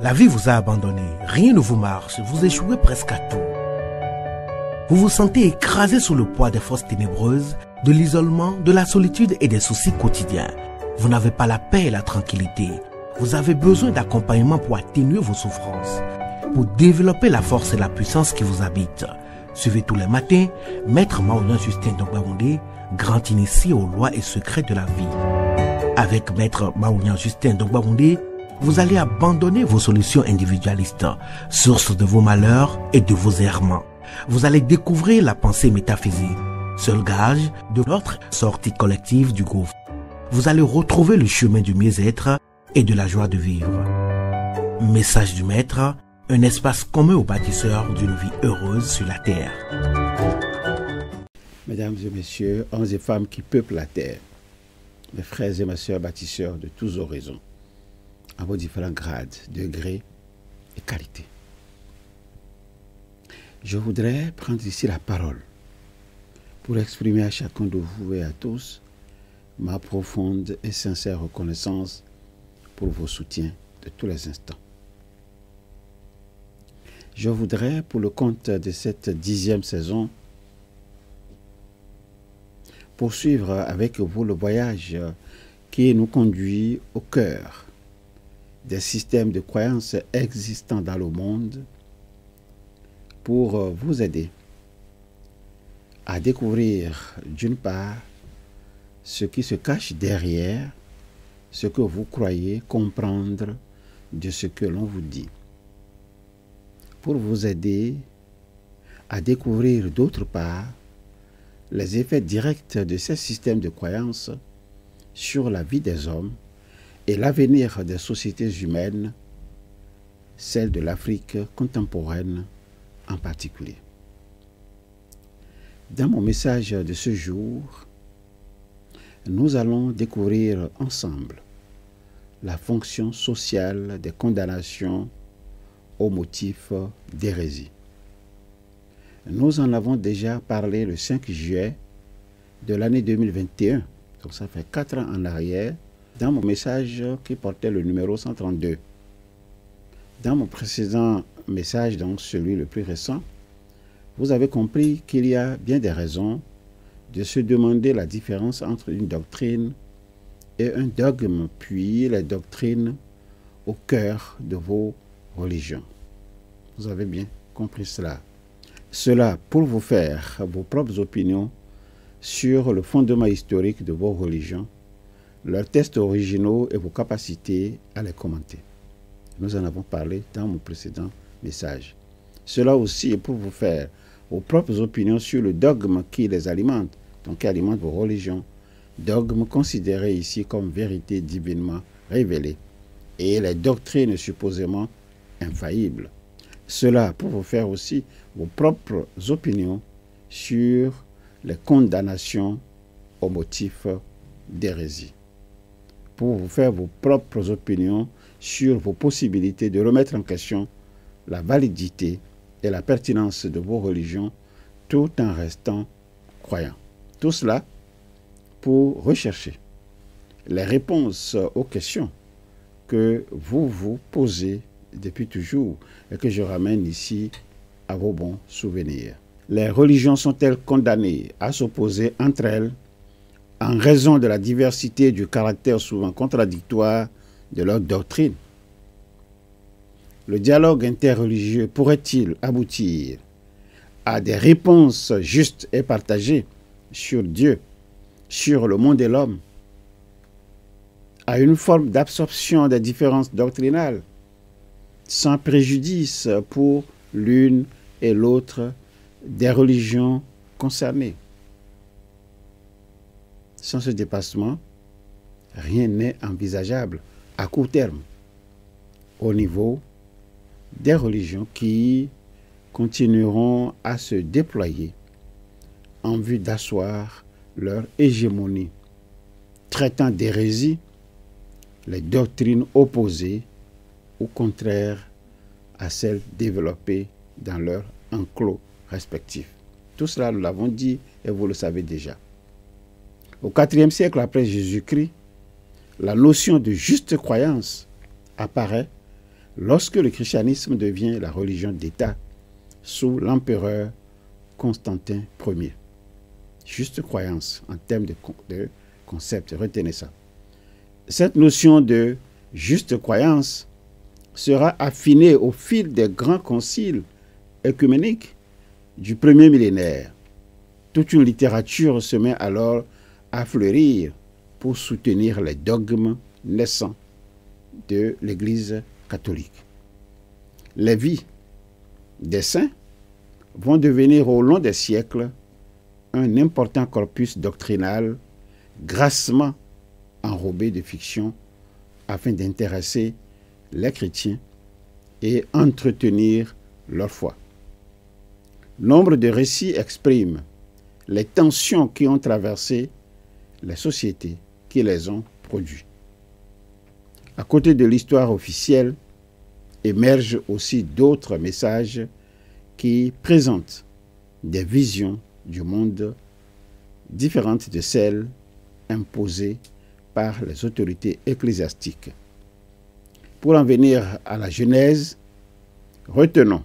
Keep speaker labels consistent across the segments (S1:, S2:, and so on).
S1: La vie vous a abandonné, rien ne vous marche, vous échouez presque à tout. Vous vous sentez écrasé sous le poids des forces ténébreuses, de l'isolement, de la solitude et des soucis quotidiens. Vous n'avez pas la paix et la tranquillité. Vous avez besoin d'accompagnement pour atténuer vos souffrances, pour développer la force et la puissance qui vous habitent. Suivez tous les matins Maître Maoulian Justin Dongbaoundé, grand initié aux lois et secrets de la vie. Avec Maître Maoulian Justin Dongbaoundé, vous allez abandonner vos solutions individualistes, source de vos malheurs et de vos errements. Vous allez découvrir la pensée métaphysique, seul gage de notre sortie collective du gouffre. Vous allez retrouver le chemin du mieux-être et de la joie de vivre. Message du Maître, un espace commun aux bâtisseurs d'une vie heureuse sur la terre.
S2: Mesdames et messieurs, hommes et femmes qui peuplent la terre, mes frères et mes sœurs bâtisseurs de tous horizons, à vos différents grades, degrés et qualités. Je voudrais prendre ici la parole pour exprimer à chacun de vous et à tous ma profonde et sincère reconnaissance pour vos soutiens de tous les instants. Je voudrais, pour le compte de cette 10e saison, poursuivre avec vous le voyage qui nous conduit au cœur des systèmes de croyances existants dans le monde pour vous aider à découvrir d'une part ce qui se cache derrière ce que vous croyez comprendre de ce que l'on vous dit, pour vous aider à découvrir d'autre part les effets directs de ces systèmes de croyances sur la vie des hommes et l'avenir des sociétés humaines, celle de l'Afrique contemporaine en particulier. Dans mon message de ce jour, nous allons découvrir ensemble la fonction sociale des condamnations au motif d'hérésie. Nous en avons déjà parlé le 5 juillet de l'année 2021, donc ça fait 4 ans en arrière, dans mon message qui portait le numéro 132. Dans mon précédent message, donc celui le plus récent, vous avez compris qu'il y a bien des raisons de se demander la différence entre une doctrine et un dogme, puis les doctrines au cœur de vos religions. Vous avez bien compris cela. Cela pour vous faire vos propres opinions sur le fondement historique de vos religions, leurs textes originaux et vos capacités à les commenter. Nous en avons parlé dans mon précédent message. Cela aussi est pour vous faire vos propres opinions sur le dogme qui les alimente, donc qui alimente vos religions. Dogme considéré ici comme vérité divinement révélée et les doctrines supposément infaillibles. Cela pour vous faire aussi vos propres opinions sur les condamnations au motif d'hérésie. Pour vous faire vos propres opinions sur vos possibilités de remettre en question la validité et la pertinence de vos religions tout en restant croyants. Tout cela pour rechercher les réponses aux questions que vous vous posez depuis toujours et que je ramène ici à vos bons souvenirs. Les religions sont-elles condamnées à s'opposer entre elles en raison de la diversité et du caractère souvent contradictoire de leur doctrine? Le dialogue interreligieux pourrait-il aboutir à des réponses justes et partagées sur Dieu, sur le monde et l'homme, à une forme d'absorption des différences doctrinales, sans préjudice pour l'une et l'autre des religions concernées? Sans ce dépassement, rien n'est envisageable à court terme au niveau des religions qui continueront à se déployer en vue d'asseoir leur hégémonie, traitant d'hérésie les doctrines opposées ou contraires à celles développées dans leurs enclos respectifs. Tout cela, nous l'avons dit et vous le savez déjà. Au IVe siècle après Jésus-Christ, la notion de juste croyance apparaît lorsque le christianisme devient la religion d'État sous l'empereur Constantin Ier. Juste croyance en termes de concept, retenez ça. Cette notion de juste croyance sera affinée au fil des grands conciles œcuméniques du premier millénaire. Toute une littérature se met alors à fleurir pour soutenir les dogmes naissants de l'Église catholique. Les vies des saints vont devenir au long des siècles un important corpus doctrinal grassement enrobé de fiction afin d'intéresser les chrétiens et entretenir leur foi. Nombre de récits expriment les tensions qui ont traversé les sociétés qui les ont produits. À côté de l'histoire officielle, émergent aussi d'autres messages qui présentent des visions du monde différentes de celles imposées par les autorités ecclésiastiques. Pour en venir à la Genèse, retenons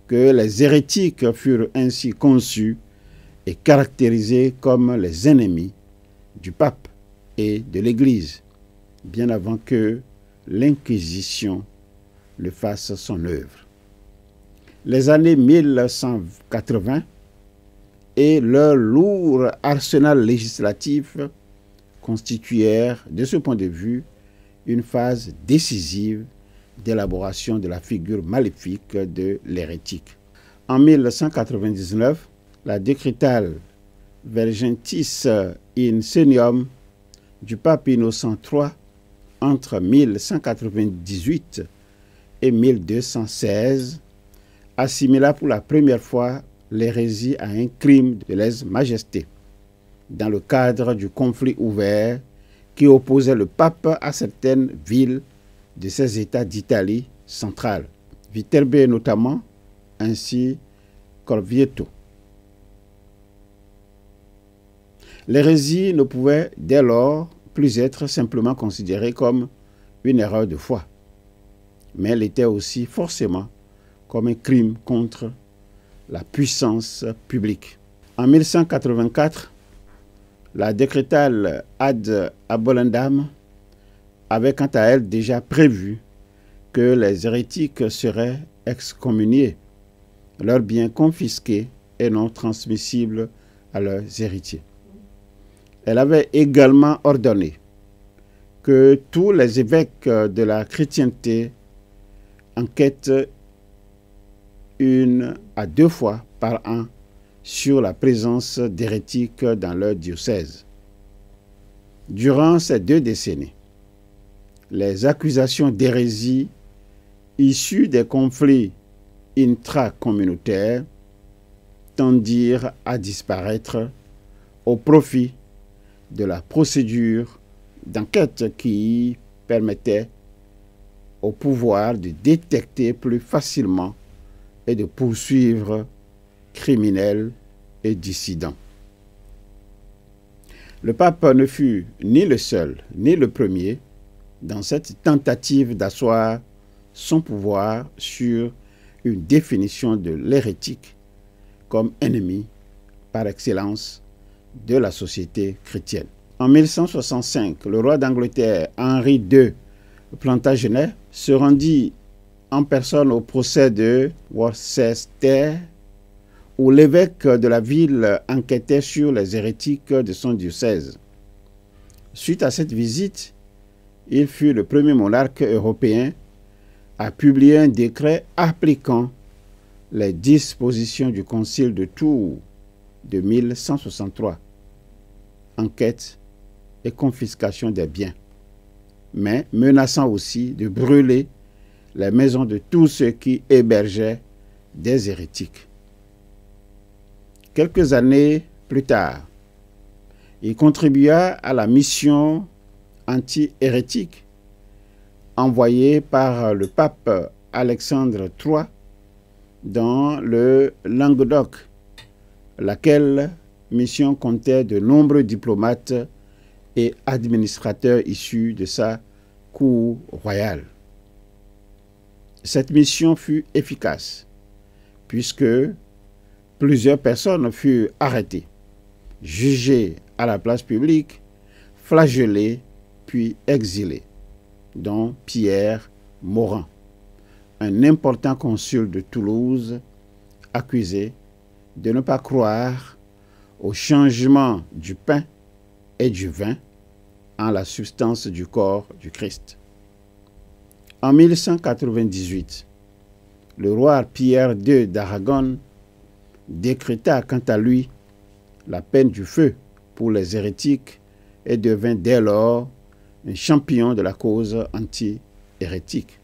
S2: que les hérétiques furent ainsi conçus et caractérisés comme les ennemis du pape et de l'Église, bien avant que l'Inquisition ne fasse son œuvre. Les années 1180 et leur lourd arsenal législatif constituèrent, de ce point de vue, une phase décisive d'élaboration de la figure maléfique de l'hérétique. En 1199, la Decretale Vergentis in Senium du pape Innocent III, entre 1198 et 1216, assimila pour la première fois l'hérésie à un crime de lèse-majesté, dans le cadre du conflit ouvert qui opposait le pape à certaines villes de ces États d'Italie centrale, Viterbe notamment, ainsi qu'Orvieto. L'hérésie ne pouvait dès lors plus être simplement considérée comme une erreur de foi, mais elle était aussi forcément comme un crime contre la puissance publique. En 1184, la Decretale ad abolendam avait quant à elle déjà prévu que les hérétiques seraient excommuniés, leurs biens confisqués et non transmissibles à leurs héritiers. Elle avait également ordonné que tous les évêques de la chrétienté enquêtent 1 à 2 fois par an sur la présence d'hérétiques dans leur diocèse. Durant ces 2 décennies, les accusations d'hérésie issues des conflits intracommunautaires tendirent à disparaître au profit de la procédure d'enquête qui permettait au pouvoir de détecter plus facilement et de poursuivre criminels et dissidents. Le pape ne fut ni le seul ni le premier dans cette tentative d'asseoir son pouvoir sur une définition de l'hérétique comme ennemi par excellence de la société chrétienne. En 1165, le roi d'Angleterre Henri II Plantagenet se rendit en personne au procès de Worcester, où l'évêque de la ville enquêtait sur les hérétiques de son diocèse. Suite à cette visite, il fut le premier monarque européen à publier un décret appliquant les dispositions du Concile de Tours de 1163, enquête et confiscation des biens, mais menaçant aussi de brûler les maisons de tous ceux qui hébergeaient des hérétiques. Quelques années plus tard, il contribua à la mission anti-hérétique envoyée par le pape Alexandre III dans le Languedoc, laquelle mission comptait de nombreux diplomates et administrateurs issus de sa cour royale. Cette mission fut efficace, puisque plusieurs personnes furent arrêtées, jugées à la place publique, flagellées, puis exilées, dont Pierre Morand, un important consul de Toulouse, accusé de ne pas croire au changement du pain et du vin en la substance du corps du Christ. En 1198, le roi Pierre II d'Aragon décréta quant à lui la peine du feu pour les hérétiques et devint dès lors un champion de la cause anti-hérétique.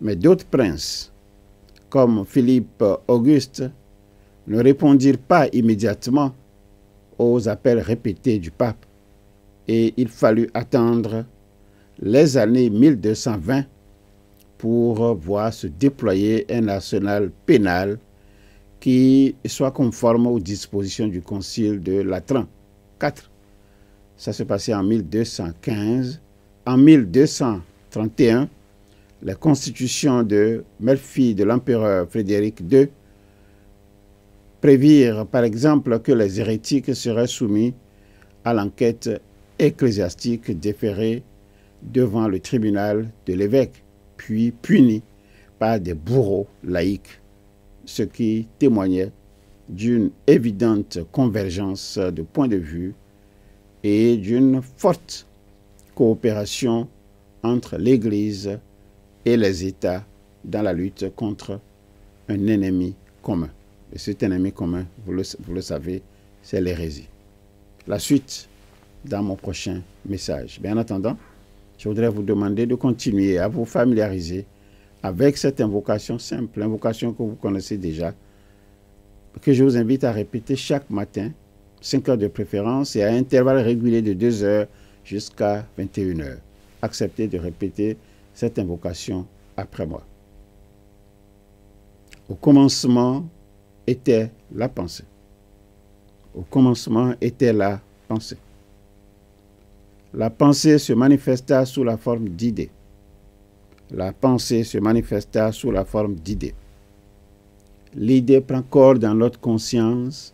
S2: Mais d'autres princes, comme Philippe Auguste, ne répondirent pas immédiatement aux appels répétés du pape et il fallut attendre les années 1220 pour voir se déployer un arsenal pénal qui soit conforme aux dispositions du Concile de Latran IV. Ça s'est passé en 1215. En 1231, la constitution de Melfi de l'empereur Frédéric II prévirent par exemple que les hérétiques seraient soumis à l'enquête ecclésiastique déférée devant le tribunal de l'évêque, puis punis par des bourreaux laïcs, ce qui témoignait d'une évidente convergence de points de vue et d'une forte coopération entre l'Église et les États dans la lutte contre un ennemi commun. Et cet ennemi commun, vous le savez, c'est l'hérésie. La suite dans mon prochain message. Mais en attendant, je voudrais vous demander de continuer à vous familiariser avec cette invocation simple, invocation que vous connaissez déjà, que je vous invite à répéter chaque matin, 5 heures de préférence et à intervalles réguliers de 2 heures jusqu'à 21 heures. Acceptez de répéter cette invocation après moi. Au commencement était la pensée. Au commencement était la pensée. La pensée se manifesta sous la forme d'idées. La pensée se manifesta sous la forme d'idées. L'idée prend corps dans notre conscience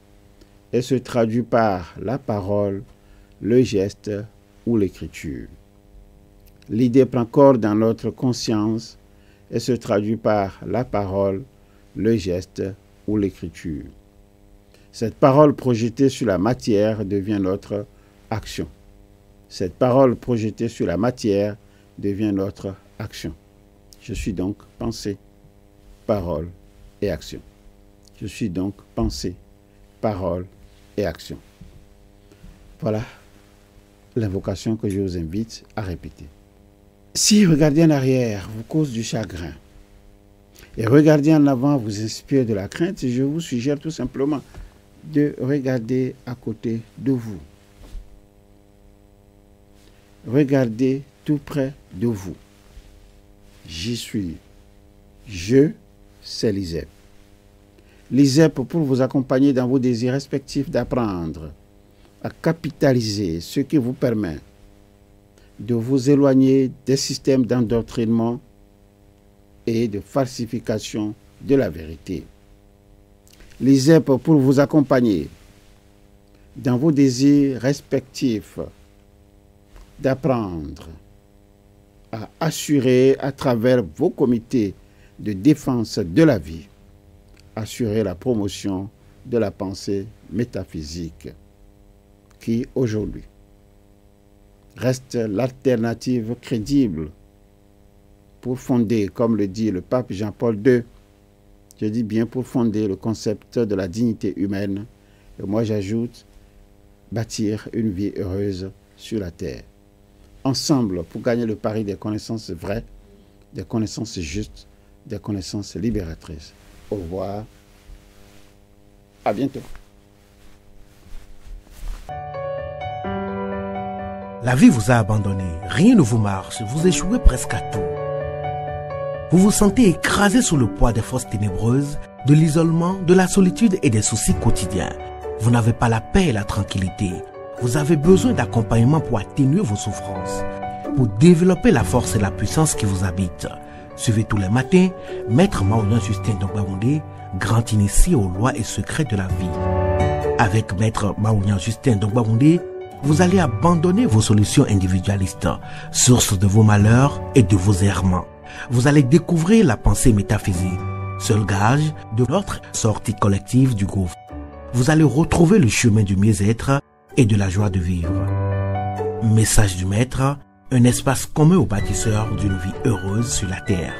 S2: et se traduit par la parole, le geste ou l'écriture. L'idée prend corps dans notre conscience et se traduit par la parole, le geste ou l'écriture. Cette parole projetée sur la matière devient notre action. Cette parole projetée sur la matière devient notre action. Je suis donc pensée, parole et action. Je suis donc pensée, parole et action. Voilà l'invocation que je vous invite à répéter. Si regarder en arrière vous cause du chagrin et regarder en avant vous inspire de la crainte, je vous suggère tout simplement de regarder à côté de vous. Regardez tout près de vous. J'y suis. Je, c'est l'ISEP. L'ISEP pour vous accompagner dans vos désirs respectifs d'apprendre à capitaliser ce qui vous permet de vous éloigner des systèmes d'endoctrinement et de falsification de la vérité. L'ISEP pour vous accompagner dans vos désirs respectifs d'apprendre à assurer à travers vos comités de défense de la vie, assurer la promotion de la pensée métaphysique qui aujourd'hui reste l'alternative crédible pour fonder, comme le dit le pape Jean-Paul II, je dis bien pour fonder le concept de la dignité humaine, et moi j'ajoute bâtir une vie heureuse sur la terre. Ensemble pour gagner le pari des connaissances vraies, des connaissances justes, des connaissances libératrices. Au revoir. À bientôt.
S1: La vie vous a abandonné, rien ne vous marche, vous échouez presque à tout. Vous vous sentez écrasé sous le poids des forces ténébreuses, de l'isolement, de la solitude et des soucis quotidiens. Vous n'avez pas la paix et la tranquillité. Vous avez besoin d'accompagnement pour atténuer vos souffrances, pour développer la force et la puissance qui vous habitent. Suivez tous les matins Maître Maoyan Justin Dongbaoundé, grand initié aux lois et secrets de la vie. Avec Maître Maoyan Justin Dongbaoundé, vous allez abandonner vos solutions individualistes, source de vos malheurs et de vos errements. Vous allez découvrir la pensée métaphysique, seul gage de notre sortie collective du gouffre. Vous allez retrouver le chemin du mieux-être et de la joie de vivre. Message du Maître, un espace commun aux bâtisseurs d'une vie heureuse sur la terre.